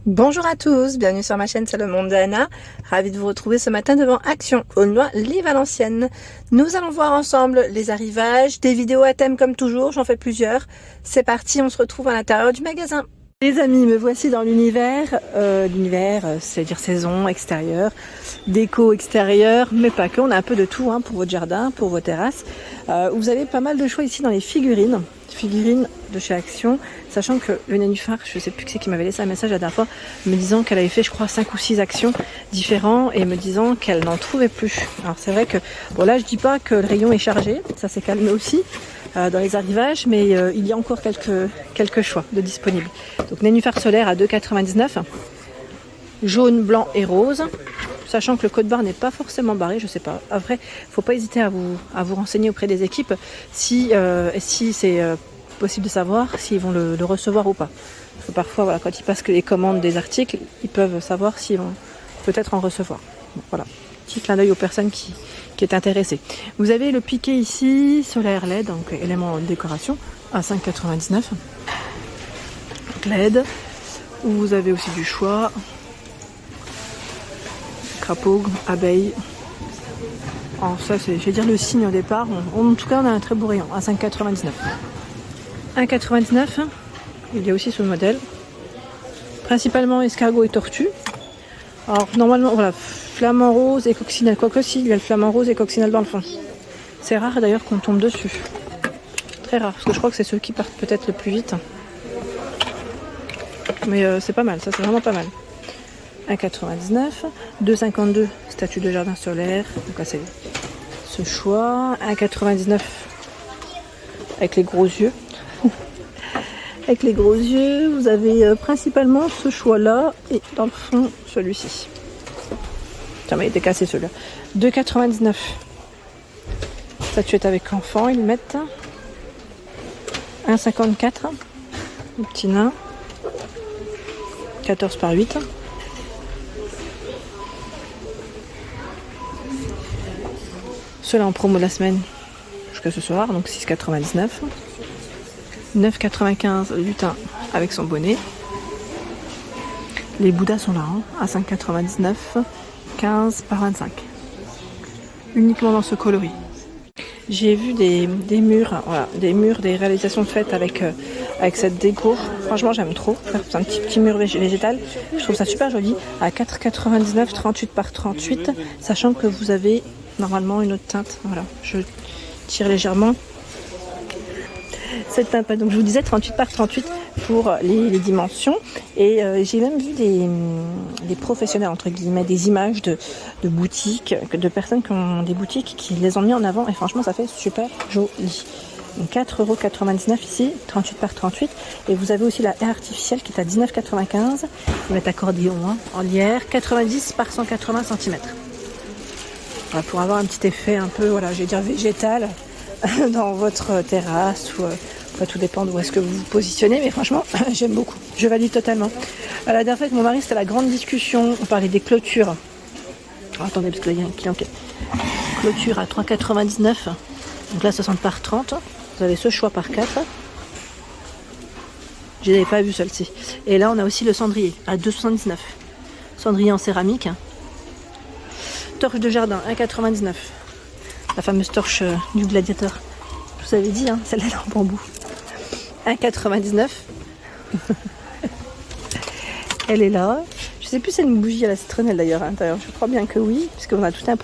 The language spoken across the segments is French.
Bonjour à tous, bienvenue sur ma chaîne C'est le monde d'Anna. Ravie de vous retrouver ce matin devant Action, Aulnois-les-Valenciennes. Nous allons voir ensemble les arrivages, des vidéos à thème comme toujours, j'en fais plusieurs. C'est parti, on se retrouve à l'intérieur du magasin. Les amis, me voici dans l'univers, c'est-à-dire saison, extérieure, déco extérieure, mais pas que, on a un peu de tout pour votre jardin, pour vos terrasses. Vous avez pas mal de choix ici dans les figurines de chez Action, sachant que le nénuphar, je sais plus qui c'est qui m'avait laissé un message la dernière fois, me disant qu'elle avait fait je crois 5 ou 6 actions différentes et me disant qu'elle n'en trouvait plus. Alors c'est vrai que, bon là je dis pas que le rayon est chargé, ça s'est calmé aussi dans les arrivages, mais il y a encore quelques choix de disponibles. Donc nénuphar solaire à 2,99 €, jaune, blanc et rose. Sachant que le code barre n'est pas forcément barré, je sais pas. Après, faut pas hésiter à vous renseigner auprès des équipes si c'est possible de savoir s'ils vont le recevoir ou pas. Parce que parfois, voilà, quand ils passent les commandes des articles, ils peuvent savoir s'ils vont peut-être en recevoir. Bon, voilà, petit clin d'œil aux personnes qui est intéressées. Vous avez le piqué ici, solaire LED, donc élément de décoration, à 5,99 €. LED, où vous avez aussi du choix. Crapaud, abeille. Alors ça c'est, je vais dire le signe au départ. En tout cas on a un très beau rayon à 5,99 €. 1,99 €, il y a aussi ce modèle. Principalement escargot et tortue. Alors normalement voilà, flamant rose et coccinelle. Quoique si, il y a le flamant rose et coccinelle dans le fond. C'est rare d'ailleurs qu'on tombe dessus. Très rare, parce que je crois que c'est ceux qui partent peut-être le plus vite. Mais c'est pas mal, ça c'est vraiment pas mal. 1,99 €, 2,52 € statue de jardin solaire, donc là c'est ce choix, 1,99 € avec les gros yeux. Avec les gros yeux, vous avez principalement ce choix là et dans le fond celui-ci. Tiens mais il était cassé celui-là. 2,99 €. Statuette avec enfant, ils mettent 1,54 €, le petit nain, 14 par 8. Ceux-là en promo de la semaine jusqu'à ce soir, donc 6,99 €. 9,95 € le lutin avec son bonnet. Les Bouddhas sont là, à 5,99 €, 15 par 25. Uniquement dans ce coloris. J'ai vu des murs, voilà, des réalisations faites avec cette déco. Franchement, j'aime trop. C'est un petit mur végétal. Je trouve ça super joli. À 4,99 €, 38 par 38, sachant que vous avez normalement une autre teinte. Voilà, je tire légèrement cette teinte. Donc je vous disais 38 par 38 pour les dimensions. Et j'ai même vu des professionnels entre guillemets, des images de boutiques, de personnes qui ont des boutiques qui les ont mis en avant. Et franchement, ça fait super joli. Donc 4,99 € ici, 38 par 38. Et vous avez aussi la haie artificielle qui est à 19,95 €. Vous mettez accordéon en lierre, 90 par 180 cm. Voilà, pour avoir un petit effet un peu, voilà, je vais dire végétal dans votre terrasse ou tout dépend d'où est-ce que vous vous positionnez, mais franchement j'aime beaucoup, je valide totalement. La dernière fois avec mon mari c'était la grande discussion, on parlait des clôtures. Oh, attendez parce que là il y a un client qui est clôture à 3,99 €, donc là 60 par 30, vous avez ce choix par 4. Je n'avais pas vu celle-ci. Et là on a aussi le cendrier à 2,79 €, cendrier en céramique. Torche de jardin 1,99 €, la fameuse torche du gladiateur. Je vous avais dit, celle-là en bambou. 1,99 €. Elle est là. Je sais plus si c'est une bougie à la citronnelle d'ailleurs à l'intérieur. Je crois bien que oui, puisqu'on a tout un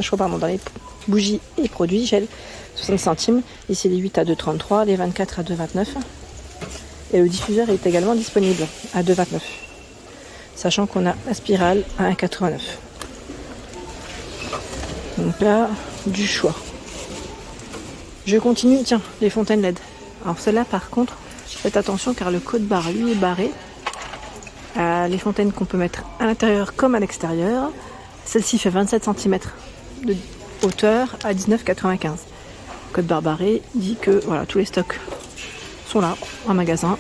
choix dans les bougies et produits. Gel 60 centimes. Ici les 8 à 2,33 €, les 24 à 2,29 €. Et le diffuseur est également disponible à 2,29 €. Sachant qu'on a la spirale à 1,89 €. Donc là, du choix. Je continue, tiens, les fontaines LED. Alors celle-là par contre, faites attention car le code barre lui est barré. Les fontaines qu'on peut mettre à l'intérieur comme à l'extérieur. Celle-ci fait 27 cm de hauteur à 19,95 €. Code barre barré dit que voilà, tous les stocks sont là en magasin.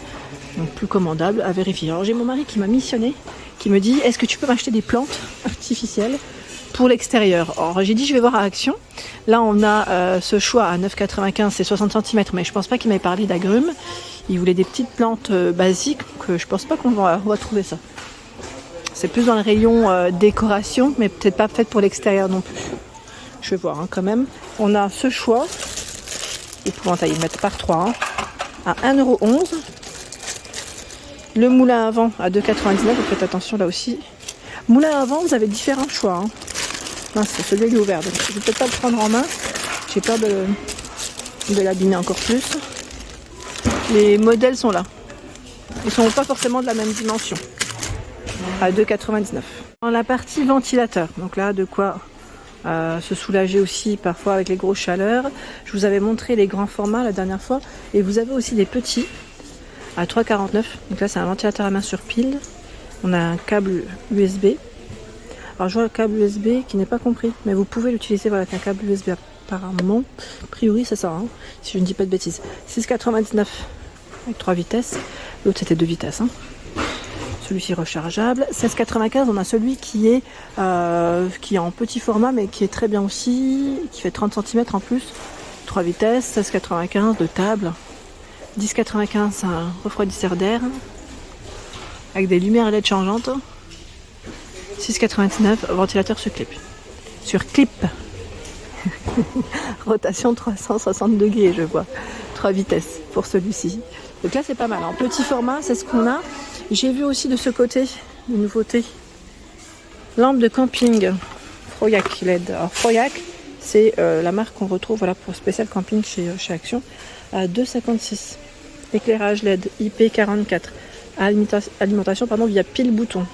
Donc plus commandable à vérifier. Alors j'ai mon mari qui m'a missionné, qui me dit est-ce que tu peux m'acheter des plantes artificielles pour l'extérieur. Alors j'ai dit je vais voir à Action. Là on a ce choix à 9,95 €, c'est 60 cm, mais je pense pas qu'il m'ait parlé d'agrumes. Il voulait des petites plantes basiques, que je pense pas qu'on va trouver ça. C'est plus dans le rayon décoration, mais peut-être pas fait pour l'extérieur non plus. Je vais voir quand même. On a ce choix, épouvantail, ils mettent par 3, à 1,11 €. Le moulin à vent à 2,99 €, faites attention là aussi. Moulin à vent, vous avez différents choix. Mince, celui-là il est ouvert, donc je ne vais peut-être pas le prendre en main. J'ai peur de l'abîmer encore plus. Les modèles sont là. Ils ne sont pas forcément de la même dimension. À 2,99 €. Dans la partie ventilateur, donc là de quoi se soulager aussi parfois avec les grosses chaleurs. Je vous avais montré les grands formats la dernière fois. Et vous avez aussi des petits à 3,49 €. Donc là c'est un ventilateur à main sur pile. On a un câble USB. Alors je vois le câble USB qui n'est pas compris. Mais vous pouvez l'utiliser voilà, avec un câble USB apparemment. A priori c'est ça, si je ne dis pas de bêtises. 6,99 € avec 3 vitesses. L'autre c'était 2 vitesses. Celui-ci rechargeable. 16,95 €, on a celui qui est en petit format mais qui est très bien aussi, qui fait 30 cm en plus. 3 vitesses, 16,95 € de table. 10,95 € un refroidisseur d'air avec des lumières LED changeantes. 6,99 € ventilateur sur clip. Sur clip. Rotation 360 degrés, je vois. 3 vitesses pour celui-ci. Donc là c'est pas mal. En petit format, c'est ce qu'on a. J'ai vu aussi de ce côté une nouveauté. Lampe de camping Froyac LED. Alors Froyac, c'est la marque qu'on retrouve voilà, pour spécial camping chez Action à 2,56 €. Éclairage LED IP44. Alimentation via pile bouton.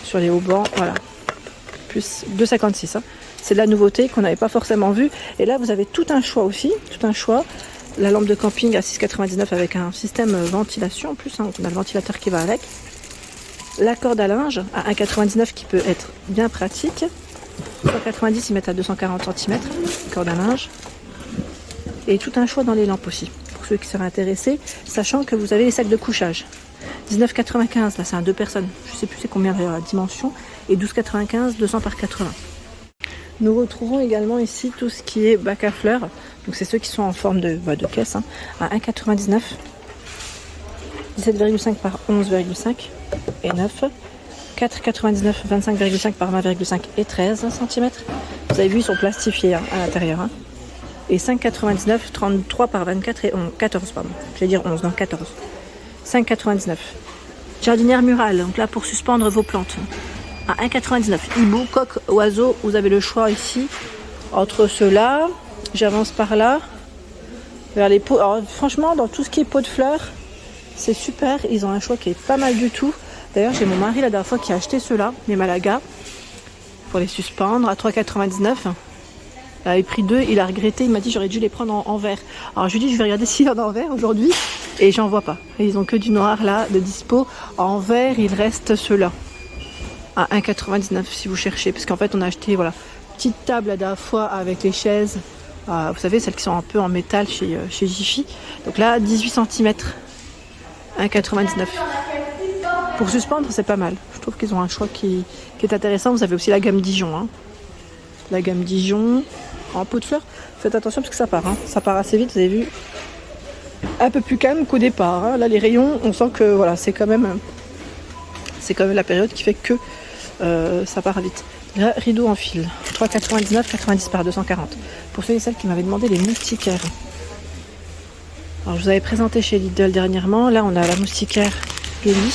Sur les haubans, voilà. Plus 2,56 €. C'est de la nouveauté qu'on n'avait pas forcément vue. Et là vous avez tout un choix aussi. Tout un choix. La lampe de camping à 6,99 € avec un système ventilation en plus, on a le ventilateur qui va avec. La corde à linge à 1,99 € qui peut être bien pratique. 3,90 € ils mettent à 240 cm, corde à linge. Et tout un choix dans les lampes aussi, pour ceux qui seraient intéressés, sachant que vous avez les sacs de couchage. 19,95 €, là c'est un 2 personnes, je ne sais plus c'est combien d'ailleurs la dimension, et 12,95 €, 200 par 80. Nous retrouvons également ici tout ce qui est bac à fleurs. Donc c'est ceux qui sont en forme de caisse à 1,99 €. 17,5 par 11,5 et 9. 4,99 25,5 par 20,5 et 13 cm. Vous avez vu, ils sont plastifiés à l'intérieur. Et 5,99 33 par 24 et 11, 14 pardon. Je vais dire 11, non 14. 5,99. Jardinière murale, donc là pour suspendre vos plantes. À 1,99 €. Hibou, coq, oiseau, vous avez le choix ici entre ceux-là. J'avance par là vers les pots. Alors franchement, dans tout ce qui est pots de fleurs, c'est super. Ils ont un choix qui est pas mal du tout. D'ailleurs, j'ai mon mari la dernière fois qui a acheté ceux-là, les Malaga, pour les suspendre à 3,99 €. Il avait pris 2, il a regretté. Il m'a dit j'aurais dû les prendre en vert. Alors je lui ai dit je vais regarder s'il y en a en vert aujourd'hui et j'en vois pas. Et ils ont que du noir là de dispo. En vert, il reste ceux-là à 1,99 € si vous cherchez, parce qu'en fait on a acheté voilà petite table la dernière fois avec les chaises, vous savez celles qui sont un peu en métal chez Jiffy. Donc là 18 cm, 1,99 €. Pour suspendre c'est pas mal. Je trouve qu'ils ont un choix qui est intéressant. Vous avez aussi la gamme Dijon, la gamme Dijon en pot de fleurs. Faites attention parce que ça part, ça part assez vite. Vous avez vu, un peu plus calme qu'au départ. Là les rayons, on sent que voilà c'est quand même la période qui fait que ça part vite. Là, rideau en fil, 3,99 €, 90 par 240. Pour ceux et celles qui m'avaient demandé les moustiquaires. Alors je vous avais présenté chez Lidl dernièrement. Là on a la moustiquaire Geli,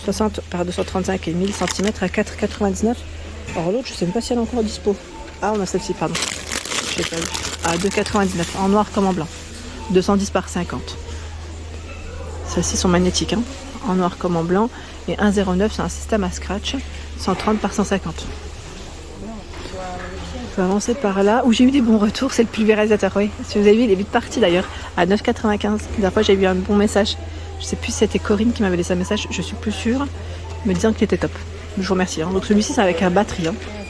60 par 235 et 1000 cm à 4,99 €. Alors l'autre je sais même pas si elle est encore dispo. Ah on a celle-ci, pardon. Je l'ai pas vu. À 2,99 € en noir comme en blanc. 210 par 50. Celles-ci sont magnétiques, en noir comme en blanc. Et 1,09 € c'est un système à scratch. 130 par 150. Je peux avancer par là où j'ai eu des bons retours, c'est le pulvérisateur. Oui, si vous avez vu, il est vite parti d'ailleurs à 9,95 €. La dernière fois j'ai eu un bon message. Je sais plus si c'était Corinne qui m'avait laissé un message, je suis plus sûre, me disant qu'il était top. Je vous remercie. Donc celui-ci c'est avec un batterie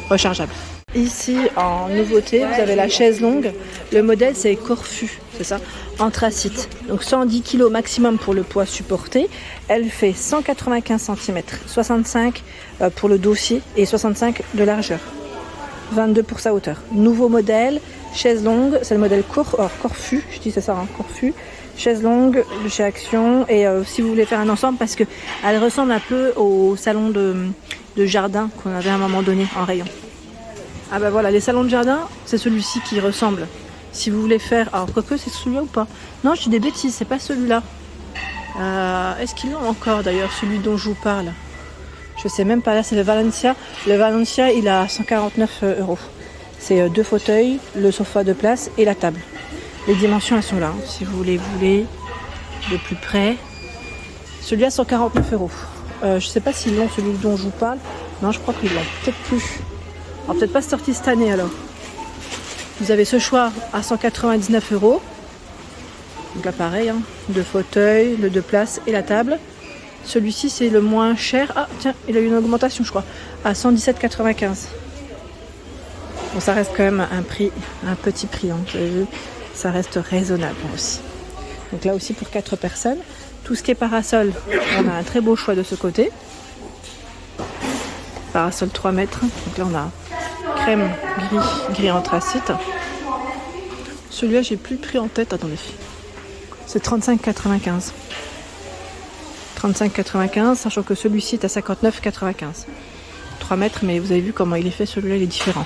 rechargeable. Ici en nouveauté vous avez la chaise longue. Le modèle c'est Corfu, c'est ça, anthracite. Donc 110 kg maximum pour le poids supporté. Elle fait 195 cm, 65 pour le dossier et 65 de largeur. 22 pour sa hauteur. Nouveau modèle, chaise longue, c'est le modèle Corfu, je dis c'est ça, Corfu. chaise longue de chez Action. Et si vous voulez faire un ensemble, parce que elle ressemble un peu au salon de jardin qu'on avait à un moment donné en rayon. Ah bah voilà, les salons de jardin, c'est celui-ci qui ressemble. Si vous voulez faire... Alors, quoique, c'est celui-là ou pas? Non, je dis des bêtises, c'est pas celui-là. Est-ce qu'ils l'ont encore, d'ailleurs, celui dont je vous parle? Je sais même pas, là, c'est le Valencia. Le Valencia, il a 149 €. C'est 2 fauteuils, le sofa de place et la table. Les dimensions, elles sont là. Hein. Si vous voulez de plus près. Celui-là, 149 €. Je sais pas s'ils l'ont, celui dont je vous parle. Non, je crois qu'ils l'ont. Peut-être plus. Alors, peut-être pas sorti cette année, alors. Vous avez ce choix à 199 €. Donc là pareil, hein, 2 fauteuils, le 2 places et la table. Celui-ci c'est le moins cher. Ah tiens, il a eu une augmentation je crois, à 117,95 €. Bon ça reste quand même un prix, un petit prix, hein, vous avez vu, ça reste raisonnable aussi. Donc là aussi pour 4 personnes. Tout ce qui est parasol, on a un très beau choix de ce côté. Parasol 3 mètres. Donc là on a crème, gris anthracite. Celui-là j'ai plus le prix en tête, attendez. C'est 35,95 €. 35,95 €, sachant que celui-ci est à 59,95 €. 3 mètres, mais vous avez vu comment il est fait, celui-là il est différent.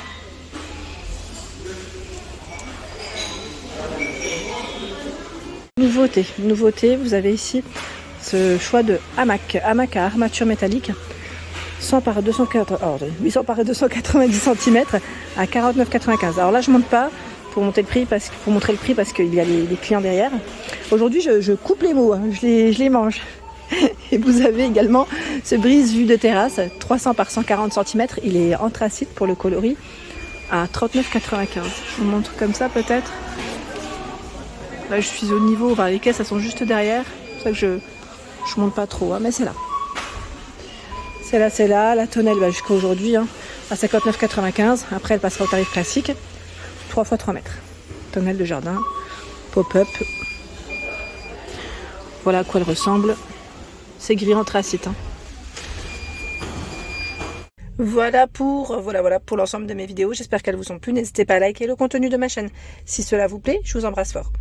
Nouveauté, vous avez ici ce choix de hamac à armature métallique. 800 par 290 cm à 49,95 €. Alors là je monte pas pour montrer le prix parce qu'il y a les clients derrière. Aujourd'hui je coupe les mots, hein, je les mange. Et vous avez également ce brise vue de terrasse, 300 par 140 cm, il est anthracite pour le coloris à 39,95 €. Je vous montre comme ça peut-être. Là je suis au niveau, enfin, les caisses elles sont juste derrière, c'est pour ça que je monte pas trop, hein, mais c'est là. C'est là, la tonnelle va jusqu'à aujourd'hui hein, à 59,95 €. Après elle passera au tarif classique. 3 x 3 mètres. Tonnelle de jardin, pop-up. Voilà à quoi elle ressemble. C'est gris anthracite. Hein. Voilà pour l'ensemble de mes vidéos. J'espère qu'elles vous ont plu. N'hésitez pas à liker le contenu de ma chaîne. Si cela vous plaît, je vous embrasse fort.